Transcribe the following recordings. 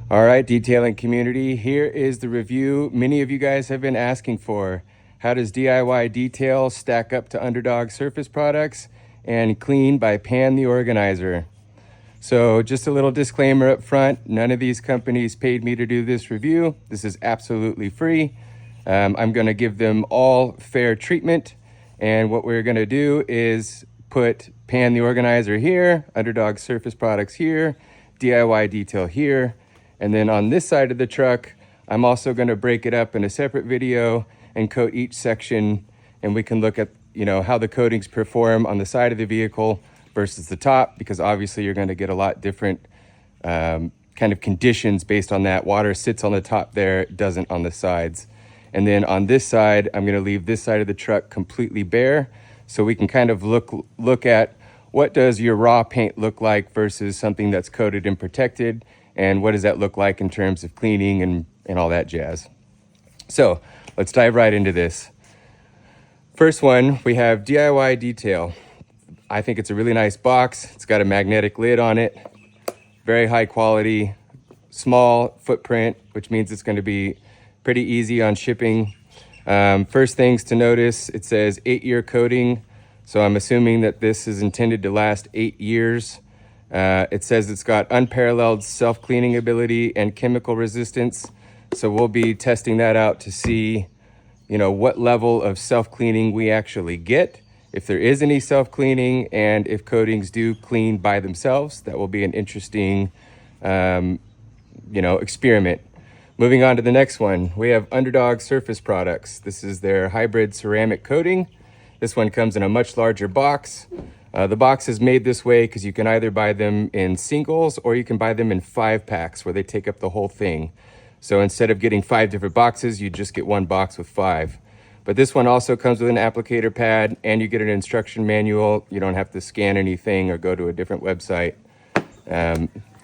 All right, detailing community, here is the review many of you guys have been asking for. How does DIY detail stack up to Underdog surface products and clean by Pan the Organizer? So just a little disclaimer up front, none of these companies paid me to do this review. This is absolutely free. I'm gonna give them all fair treatment. And what we're gonna do is put Pan the Organizer here, Underdog surface products here, DIY detail here. And then on this side of the truck, I'm also going to break it up in a separate video and coat each section, and we can look at, how the coatings perform on the side of the vehicle versus the top, because obviously you're going to get a lot different kind of conditions based on that. Water sits on the top there, it doesn't on the sides. And then on this side, I'm going to leave this side of the truck completely bare, so we can kind of look at what does your raw paint look like versus something that's coated and protected. And what does that look like in terms of cleaning and all that jazz? So let's dive right into this. First one, we have DIY detail. I think it's a really nice box. It's got a magnetic lid on it, very high quality, small footprint, which means it's going to be pretty easy on shipping. First things to notice, it says 8-year coating. So I'm assuming that this is intended to last 8 years. It says it's got unparalleled self-cleaning ability and chemical resistance. So we'll be testing that out to see, what level of self-cleaning we actually get, if there is any self-cleaning, and if coatings do clean by themselves. That will be an interesting, experiment. Moving on to the next one, we have Underdog surface products. This is their hybrid ceramic coating. This one comes in a much larger box. The box is made this way because you can either buy them in singles or you can buy them in 5-packs where they take up the whole thing. So instead of getting 5 different boxes, you just get one box with 5. But this one also comes with an applicator pad, and you get an instruction manual. You don't have to scan anything or go to a different website.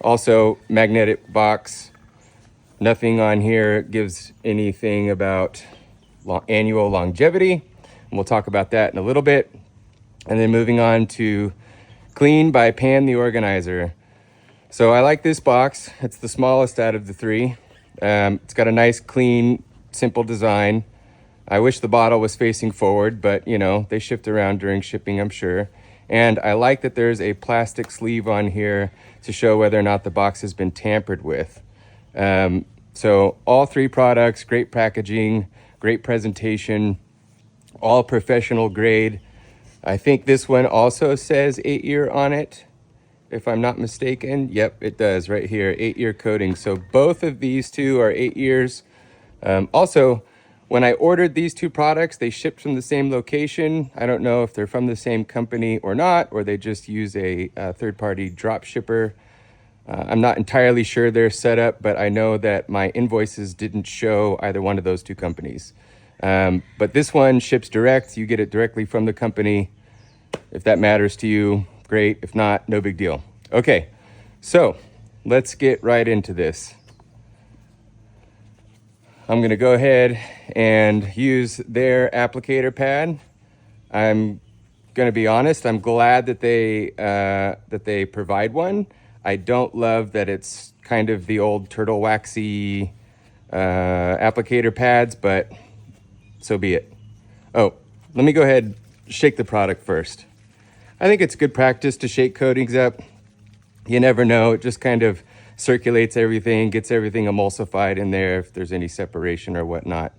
Also, magnetic box. Nothing on here gives anything about annual longevity. And we'll talk about that in a little bit. And then moving on to Clean by Pan the Organizer. So I like this box. It's the smallest out of the 3. It's got a nice, clean, simple design. I wish the bottle was facing forward, but they shift around during shipping, I'm sure. And I like that there's a plastic sleeve on here to show whether or not the box has been tampered with. So all 3 products, great packaging, great presentation, all professional grade. I think this one also says 8-year on it, if I'm not mistaken. Yep, it does right here, 8-year coating. So both of these two are 8 years. Also, when I ordered these 2 products, they shipped from the same location. I don't know if they're from the same company or not, or they just use a third-party drop shipper. I'm not entirely sure their setup, but I know that my invoices didn't show either one of those 2 companies. But this one ships direct. You get it directly from the company. If that matters to you, great. If not, no big deal. Okay, so let's get right into this. I'm going to go ahead and use their applicator pad. I'm going to be honest, I'm glad that they provide one. I don't love that it's kind of the old turtle waxy applicator pads, but so be it. Oh, let me go ahead and shake the product first. I think it's good practice to shake coatings up. You never know, it just kind of circulates everything, gets everything emulsified in there if there's any separation or whatnot.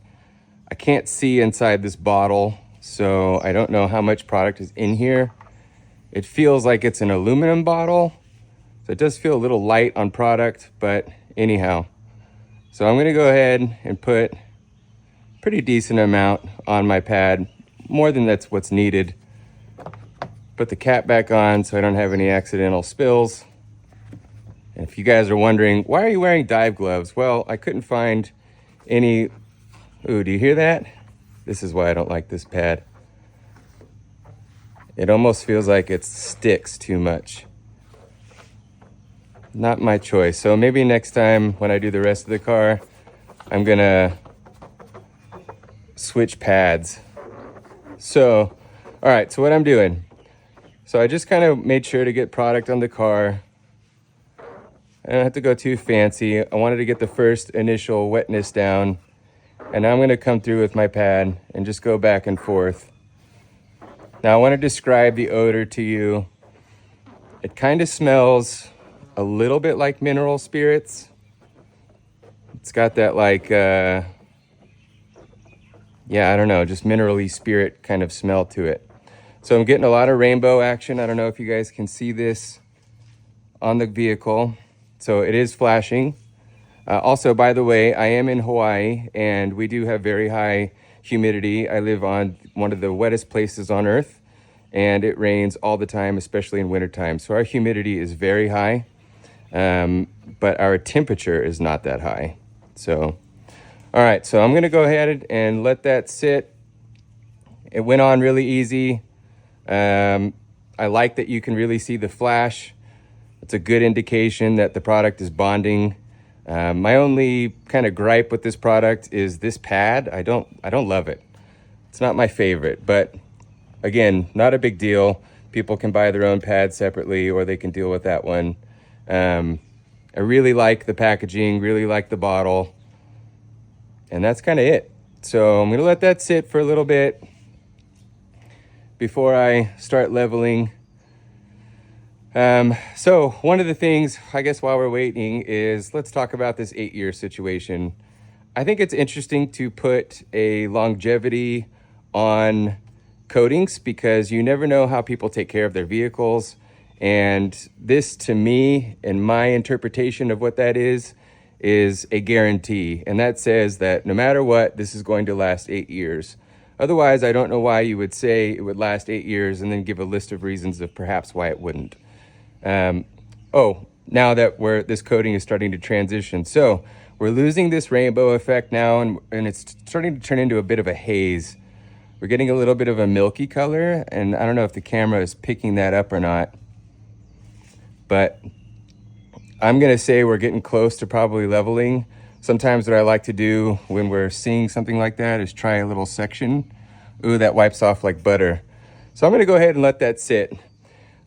I can't see inside this bottle, so I don't know how much product is in here. It feels like it's an aluminum bottle, so it does feel a little light on product, but anyhow. So I'm gonna go ahead and put pretty decent amount on my pad, more than that's what's needed. Put the cap back on so I don't have any accidental spills. And if you guys are wondering, why are you wearing dive gloves? Well, I couldn't find any. Ooh, do you hear that? This is why I don't like this pad. It almost feels like it sticks too much. Not my choice. So maybe next time when I do the rest of the car, I'm gonna switch pads. So, all right, so what I'm doing. So I just kind of made sure to get product on the car. I don't have to go too fancy. I wanted to get the first initial wetness down, and I'm gonna come through with my pad and just go back and forth. Now I wanna describe the odor to you. It kind of smells a little bit like mineral spirits. It's got that like, yeah, I don't know, just mineral-y spirit kind of smell to it. So I'm getting a lot of rainbow action. I don't know if you guys can see this on the vehicle. So it is flashing. Also, by the way, I am in Hawaii and we do have very high humidity. I live on one of the wettest places on earth and it rains all the time, especially in wintertime. So our humidity is very high, but our temperature is not that high. So, all right, so I'm gonna go ahead and let that sit. It went on really easy. I like that you can really see the flash. It's a good indication that the product is bonding. My only kind of gripe with this product is this pad. I don't love it. It's not my favorite, but again, not a big deal. People can buy their own pad separately or they can deal with that one. I really like the packaging, really like the bottle, and that's kind of it. So I'm gonna let that sit for a little bit before I start leveling. So one of the things, I guess while we're waiting, is let's talk about this 8-year situation. I think it's interesting to put a longevity on coatings because you never know how people take care of their vehicles. And this, to me, in my interpretation of what that is a guarantee. And that says that no matter what, this is going to last 8 years. Otherwise, I don't know why you would say it would last 8 years and then give a list of reasons of perhaps why it wouldn't. Now that this coating is starting to transition. So we're losing this rainbow effect now and it's starting to turn into a bit of a haze. We're getting a little bit of a milky color, and I don't know if the camera is picking that up or not. But I'm gonna say we're getting close to probably leveling. Sometimes what I like to do when we're seeing something like that is try a little section. Ooh, that wipes off like butter. So I'm gonna go ahead and let that sit.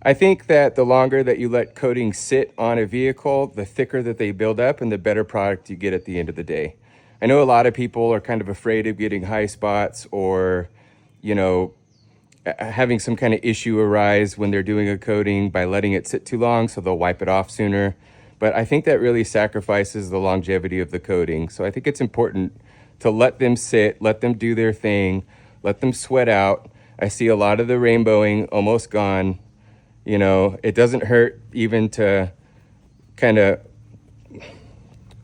I think that the longer that you let coatings sit on a vehicle, the thicker that they build up and the better product you get at the end of the day. I know a lot of people are kind of afraid of getting high spots or, you know, having some kind of issue arise when they're doing a coating by letting it sit too long, so they'll wipe it off sooner. But I think that really sacrifices the longevity of the coating. So I think it's important to let them sit, let them do their thing, let them sweat out. I see a lot of the rainbowing almost gone. You know, it doesn't hurt even to kind of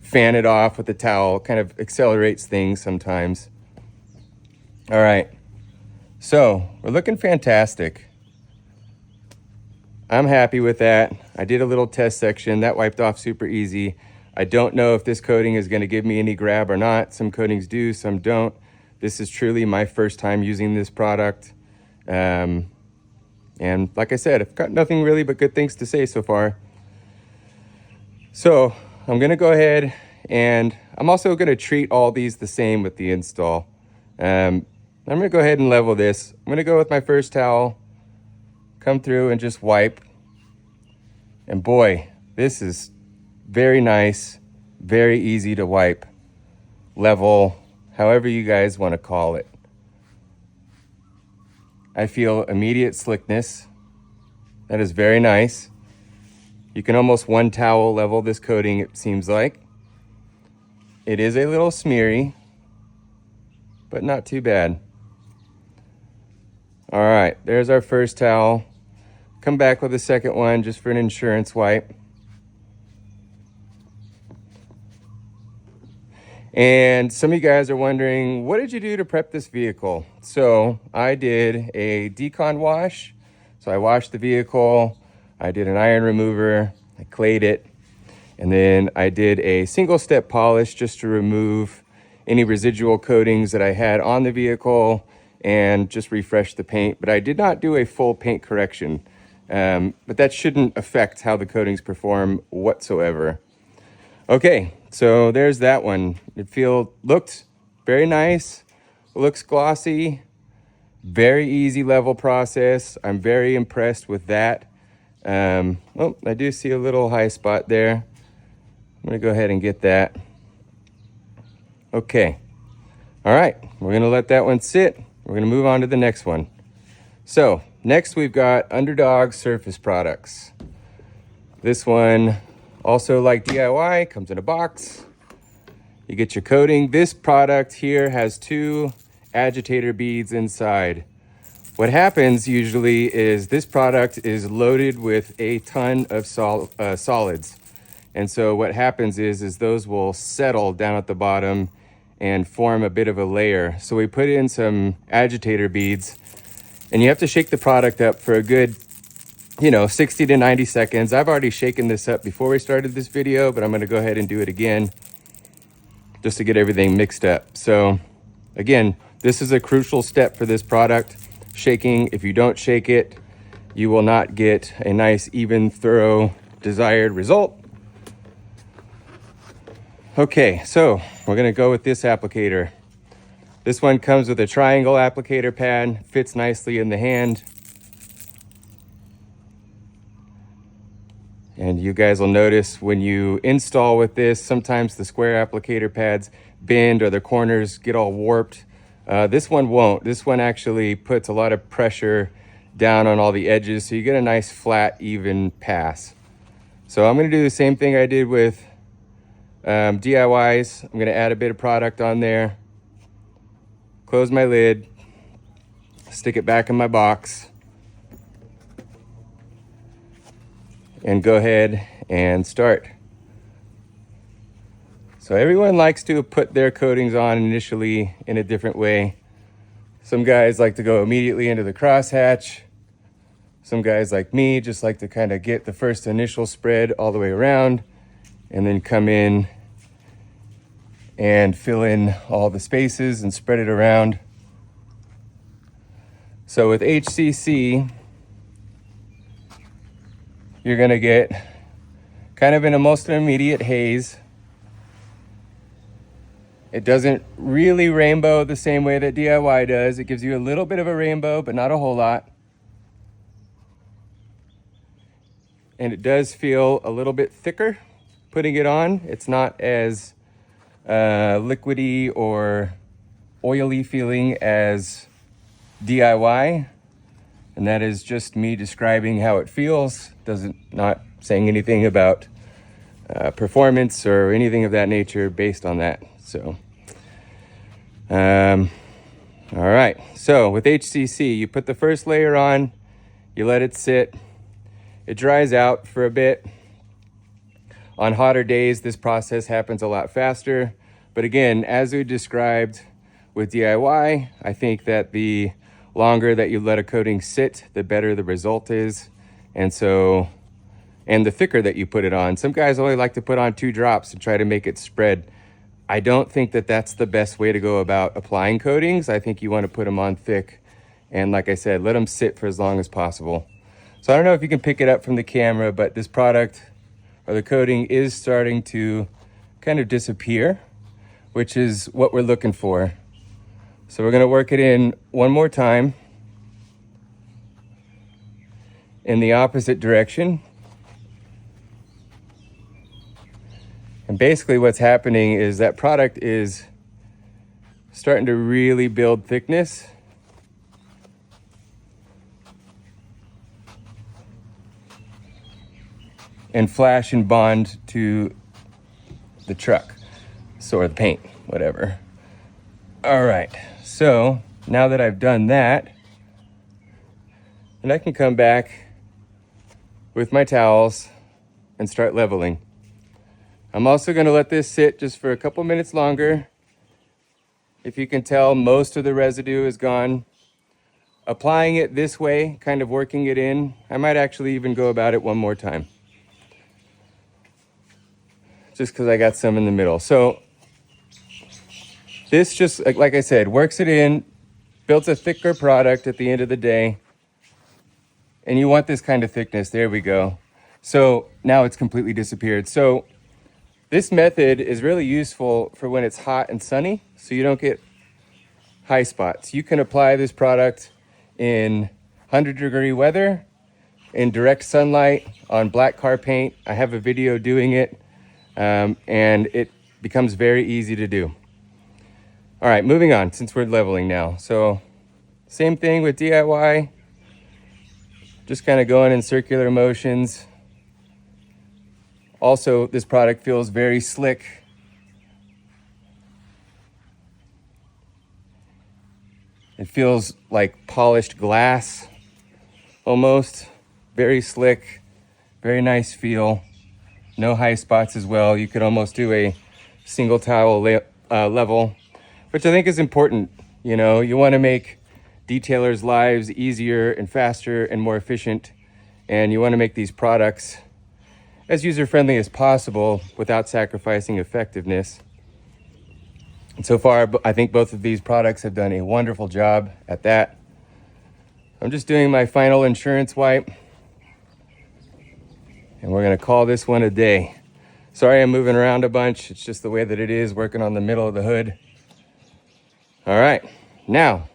fan it off with a towel, kind of accelerates things sometimes. All right. So we're looking fantastic. I'm happy with that. I did a little test section that wiped off super easy. I don't know if this coating is going to give me any grab or not. Some coatings do, some don't. This is truly my first time using this product. And like I said, I've got nothing really but good things to say so far. So I'm going to go ahead and I'm also going to treat all these the same with the install. I'm going to go ahead and level this. I'm going to go with my first towel, come through and just wipe. And boy, this is very nice, very easy to wipe, level, however you guys want to call it. I feel immediate slickness. That is very nice. You can almost one towel level this coating, it seems like. It is a little smeary, but not too bad. All right, there's our first towel. Come back with a second one just for an insurance wipe. And some of you guys are wondering, what did you do to prep this vehicle? So I did a decon wash. So I washed the vehicle, I did an iron remover, I clayed it, and then I did a single step polish just to remove any residual coatings that I had on the vehicle and just refresh the paint. But I did not do a full paint correction, but that shouldn't affect how the coatings perform whatsoever. Okay, so there's that one. Looked very nice, looks glossy, very easy level process. I'm very impressed with that. Oh, I do see a little high spot there. I'm gonna go ahead and get that. Okay. All right, we're gonna let that one sit. We're gonna move on to the next one. So next we've got Underdog surface products. This one, also like DIY, comes in a box. You get your coating. This product here has 2 agitator beads inside. What happens usually is this product is loaded with a ton of solids. And so what happens is those will settle down at the bottom and form a bit of a layer. So we put in some agitator beads, and you have to shake the product up for a good, 60 to 90 seconds. I've already shaken this up before we started this video, but I'm gonna go ahead and do it again just to get everything mixed up. So again, this is a crucial step for this product, shaking. If you don't shake it, you will not get a nice, even, thorough, desired result. Okay, so we're gonna go with this applicator. This one comes with a triangle applicator pad, fits nicely in the hand. And you guys will notice when you install with this, sometimes the square applicator pads bend or the corners get all warped. This one won't. This one actually puts a lot of pressure down on all the edges, so you get a nice flat, even pass. So I'm gonna do the same thing I did with DIYs. I'm gonna add a bit of product on there, close my lid, stick it back in my box, and go ahead and start. So everyone likes to put their coatings on initially in a different way. Some guys like to go immediately into the crosshatch. Some guys like me just like to kind of get the first initial spread all the way around and then come in and fill in all the spaces and spread it around. So with HCC, you're gonna get kind of an almost an immediate haze. It doesn't really rainbow the same way that DIY does. It gives you a little bit of a rainbow, but not a whole lot. And it does feel a little bit thicker putting it on. It's not as liquidy or oily feeling as DIY. And that is just me describing how it feels. Not saying anything about performance or anything of that nature based on that. So, all right. So with HCC, you put the first layer on, you let it sit, it dries out for a bit. On hotter days, this process happens a lot faster. But again, as we described with DIY, I think that the longer that you let a coating sit, the better the result is. And the thicker that you put it on. Some guys only like to put on 2 drops and try to make it spread. I don't think that that's the best way to go about applying coatings. I think you want to put them on thick. And like I said, let them sit for as long as possible. So I don't know if you can pick it up from the camera, but this product or the coating is starting to kind of disappear, which is what we're looking for. So we're gonna work it in one more time in the opposite direction. And basically what's happening is that product is starting to really build thickness. And flash and bond to the truck, or the paint, whatever. All right, so now that I've done that, then I can come back with my towels and start leveling. I'm also gonna let this sit just for a couple minutes longer. If you can tell, most of the residue is gone. Applying it this way, kind of working it in, I might actually even go about it one more time, just because I got some in the middle. So this just, like I said, works it in, builds a thicker product at the end of the day. And you want this kind of thickness. There we go. So now it's completely disappeared. So this method is really useful for when it's hot and sunny, so you don't get high spots. You can apply this product in 100-degree weather, in direct sunlight, on black car paint. I have a video doing it. and it becomes very easy to do. All right, moving on, since we're leveling now. So same thing with DIY, just kind of going in circular motions. Also, this product feels very slick. It feels like polished glass, almost. Very slick, very nice feel. No high spots as well. You could almost do a single tile level, which I think is important. You know, you want to make detailers' lives easier and faster and more efficient, and you want to make these products as user-friendly as possible without sacrificing effectiveness. And so far, I think both of these products have done a wonderful job at that. I'm just doing my final insurance wipe, and we're gonna call this one a day. Sorry I'm moving around a bunch. It's just the way that it is, working on the middle of the hood. All right, now,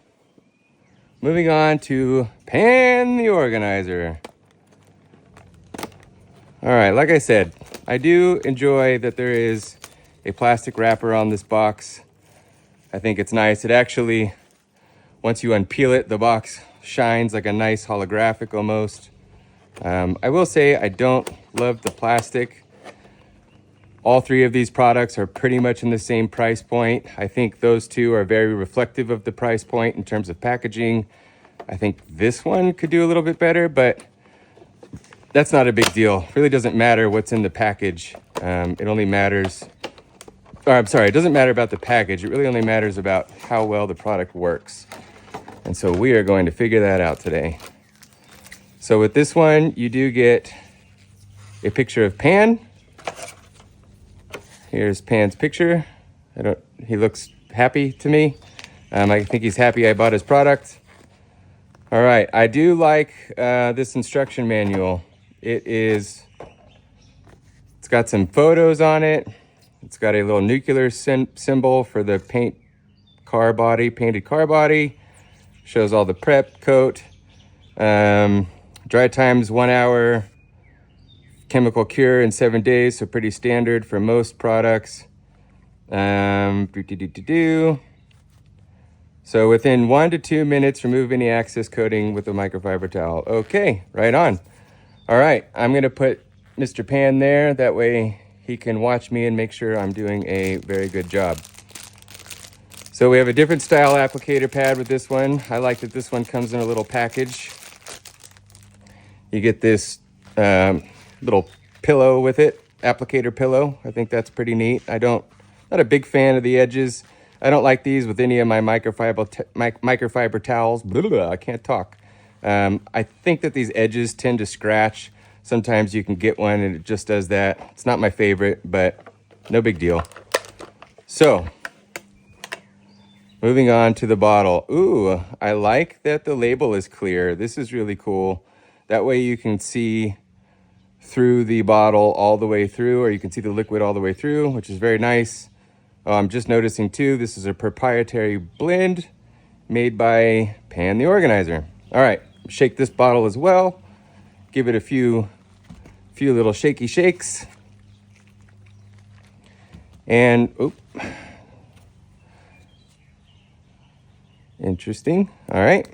moving on to Pan the Organizer. All right, like I said, I do enjoy that there is a plastic wrapper on this box. I think it's nice. It actually, once you unpeel it, the box shines like a nice holographic almost. I will say I don't love the plastic. All three of these products are pretty much in the same price point. I think those two are very reflective of the price point in terms of packaging. I think this one could do a little bit better, but that's not a big deal. It really doesn't matter what's in the package. It only matters, or I'm sorry, it doesn't matter about the package. It really only matters about how well the product works. And so we are going to figure that out today. So with this one, you do get a picture of Pan. Here's Pan's picture. He looks happy to me. I think he's happy I bought his product. All right, I do like this instruction manual. It's got some photos on it. It's got a little nuclear symbol for the painted car body. Shows all the prep, coat, dry times 1 hour, chemical cure in 7 days, so pretty standard for most products. So within 1 to 2 minutes, remove any excess coating with a microfiber towel. Okay, right on. All right, I'm gonna put Mr. Pan there. That way he can watch me and make sure I'm doing a very good job. So we have a different style applicator pad with this one. I like that this one comes in a little package. You get this little pillow with it, applicator pillow. I think that's pretty neat. Not a big fan of the edges. I don't like these with any of my microfiber towels. Blah, blah, blah, I can't talk. I think that these edges tend to scratch. Sometimes you can get one and it just does that. It's not my favorite, but no big deal. So, moving on to the bottle. Ooh, I like that the label is clear. This is really cool. That way you can see through the bottle all the way through, or you can see the liquid all the way through, which is very nice. Oh, I'm just noticing too, this is a proprietary blend made by Pan the Organizer. All right, shake this bottle as well. Give it a few little shaky shakes. And, interesting. All right.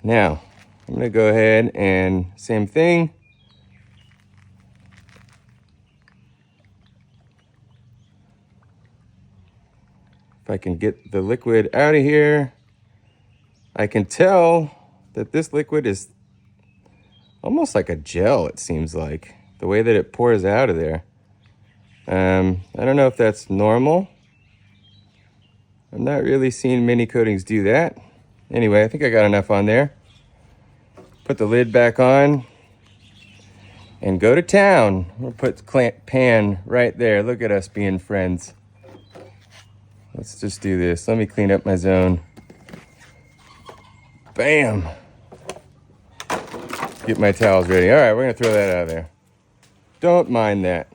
Now, I'm gonna go ahead and same thing. If I can get the liquid out of here, I can tell that this liquid is almost like a gel, it seems like, the way that it pours out of there. I don't know if that's normal. I'm not really seeing many coatings do that. Anyway, I think I got enough on there. Put the lid back on and go to town. We'll put Pan right there. Look at us being friends. Let's just do this. Let me clean up my zone. Bam. Get my towels ready. All right, we're gonna throw that out of there. Don't mind that.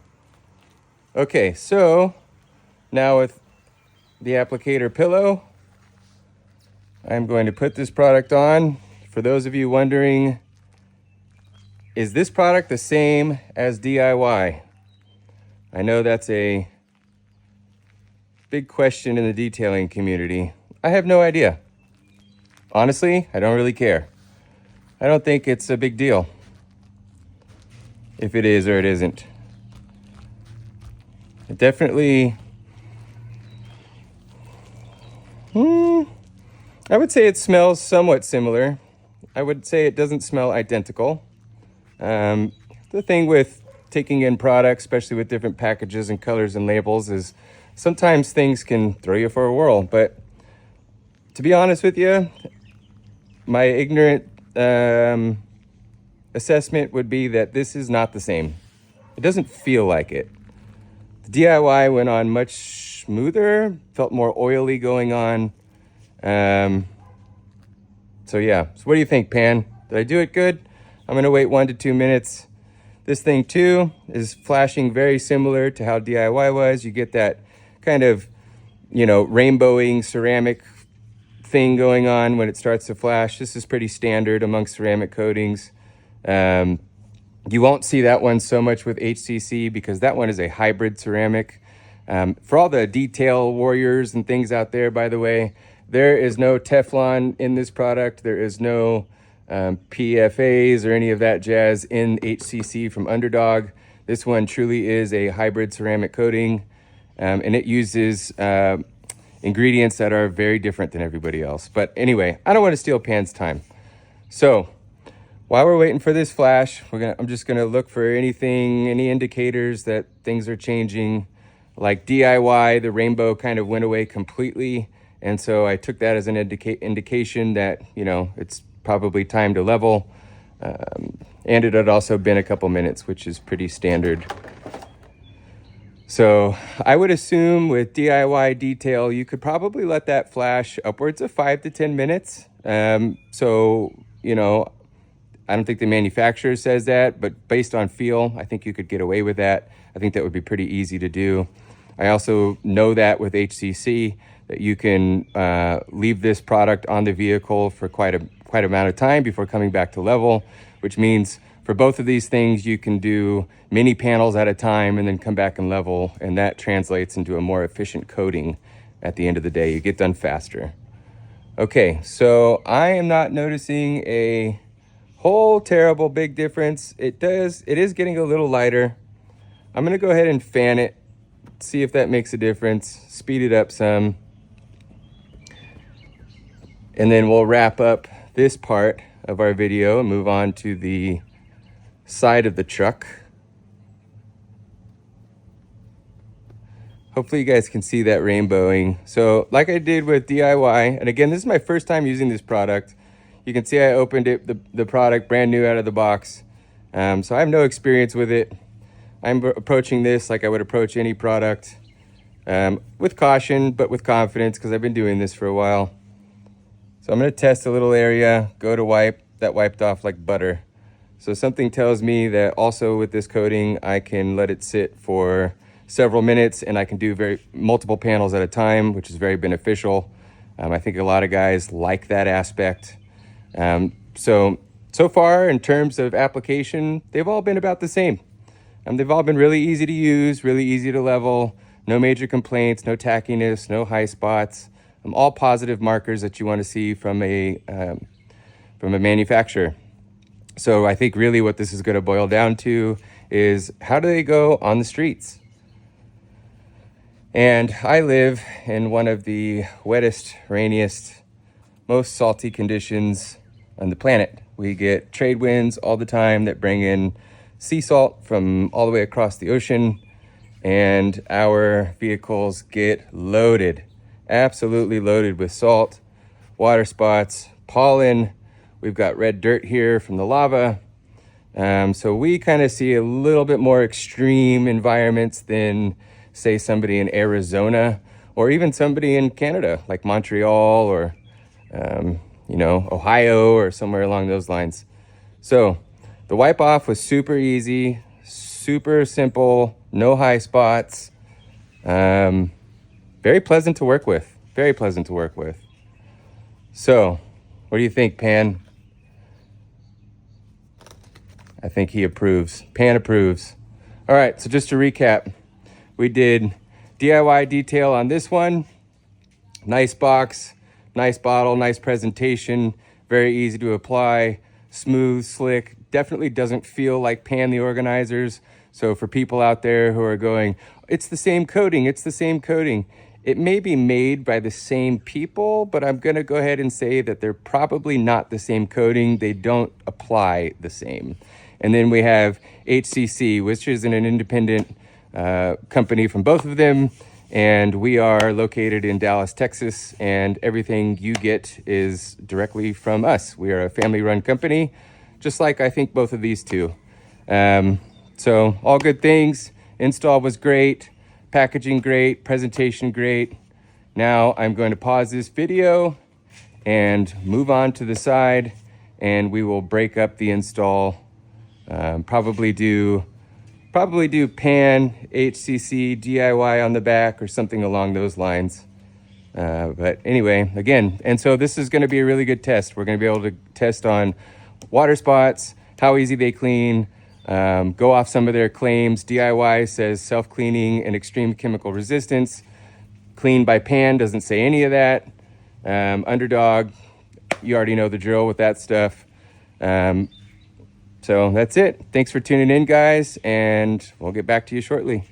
Okay, so now with the applicator pillow, I'm going to put this product on. For those of you wondering is this product the same as DIY? I know that's a big question in the detailing community. I have no idea. Honestly, I don't really care. I don't think it's a big deal if it is or it isn't. It definitely, I would say it smells somewhat similar. I would say it doesn't smell identical. The thing with taking in products, especially with different packages and colors and labels, is sometimes things can throw you for a whirl. But to be honest with you, my ignorant assessment would be that this is not the same. It doesn't feel like it. The DIY went on much smoother, felt more oily going on. So yeah, so what do you think, Pan? Did I do it good? I'm gonna wait 1 to 2 minutes. This thing too is flashing very similar to how DIY was. You get that kind of, rainbowing ceramic thing going on when it starts to flash. This is pretty standard amongst ceramic coatings. You won't see that one so much with HCC because that one is a hybrid ceramic. For all the detail warriors and things out there, by the way, there is no Teflon in this product. There is no PFAs or any of that jazz in HCC from Underdog. This one truly is a hybrid ceramic coating, and it uses ingredients that are very different than everybody else. But anyway, I don't want to steal Pan's time. So while we're waiting for this flash, I'm just gonna look for any indicators that things are changing. Like DIY, the rainbow kind of went away completely. And so I took that as an indication that, it's probably time to level. And it had also been a couple minutes, which is pretty standard. So I would assume with DIY detail, you could probably let that flash upwards of 5 to 10 minutes. I don't think the manufacturer says that, but based on feel, I think you could get away with that. I think that would be pretty easy to do. I also know that with HCC, that you can leave this product on the vehicle for quite amount of time before coming back to level, which means for both of these things, you can do many panels at a time and then come back and level, and that translates into a more efficient coating at the end of the day. You get done faster. Okay, so I am not noticing a whole terrible big difference. It is getting a little lighter. I'm gonna go ahead and fan it, see if that makes a difference, speed it up some. And then we'll wrap up this part of our video and move on to the side of the truck. Hopefully you guys can see that rainbowing. So like I did with DIY, and again, this is my first time using this product. You can see I opened it, the product brand new out of the box. So I have no experience with it. I'm approaching this like I would approach any product, with caution, but with confidence, because I've been doing this for a while. So I'm gonna test a little area, go to wipe, that wiped off like butter. So something tells me that also with this coating, I can let it sit for several minutes and I can do multiple panels at a time, which is very beneficial. I think a lot of guys like that aspect. So far in terms of application, they've all been about the same. They've all been really easy to use, really easy to level, no major complaints, no tackiness, no high spots. All positive markers that you want to see from a manufacturer. So I think really what this is going to boil down to is how do they go on the streets? And I live in one of the wettest, rainiest, most salty conditions on the planet. We get trade winds all the time that bring in sea salt from all the way across the ocean, and our vehicles get loaded. Absolutely loaded with salt, water spots, pollen. We've got red dirt here from the lava. So we kind of see a little bit more extreme environments than, say, somebody in Arizona or even somebody in Canada, like Montreal or, Ohio or somewhere along those lines. So the wipe off was super easy, super simple, no high spots. Very pleasant to work with. Very pleasant to work with. So, what do you think, Pan? I think he approves. Pan approves. All right, so just to recap, we did DIY detail on this one. Nice box, nice bottle, nice presentation, very easy to apply, smooth, slick, definitely doesn't feel like Pan the organizers. So for people out there who are going, it's the same coating, it's the same coating. It may be made by the same people, but I'm gonna go ahead and say that they're probably not the same coating. They don't apply the same. And then we have HCC, which is an independent company from both of them. And we are located in Dallas, Texas, and everything you get is directly from us. We are a family-run company, just like I think both of these two. So all good things. Install was great, packaging great, presentation great. Now I'm going to pause this video and move on to the side, and we will break up the install. Probably do Pan, HCC, DIY on the back or something along those lines. But anyway, again, and so this is going to be a really good test. We're going to be able to test on water spots, how easy they clean, go off some of their claims. DIY says self-cleaning and extreme chemical resistance. Clean by Pan doesn't say any of that. Underdog, you already know the drill with that stuff. So that's it. Thanks for tuning in, guys, and we'll get back to you shortly.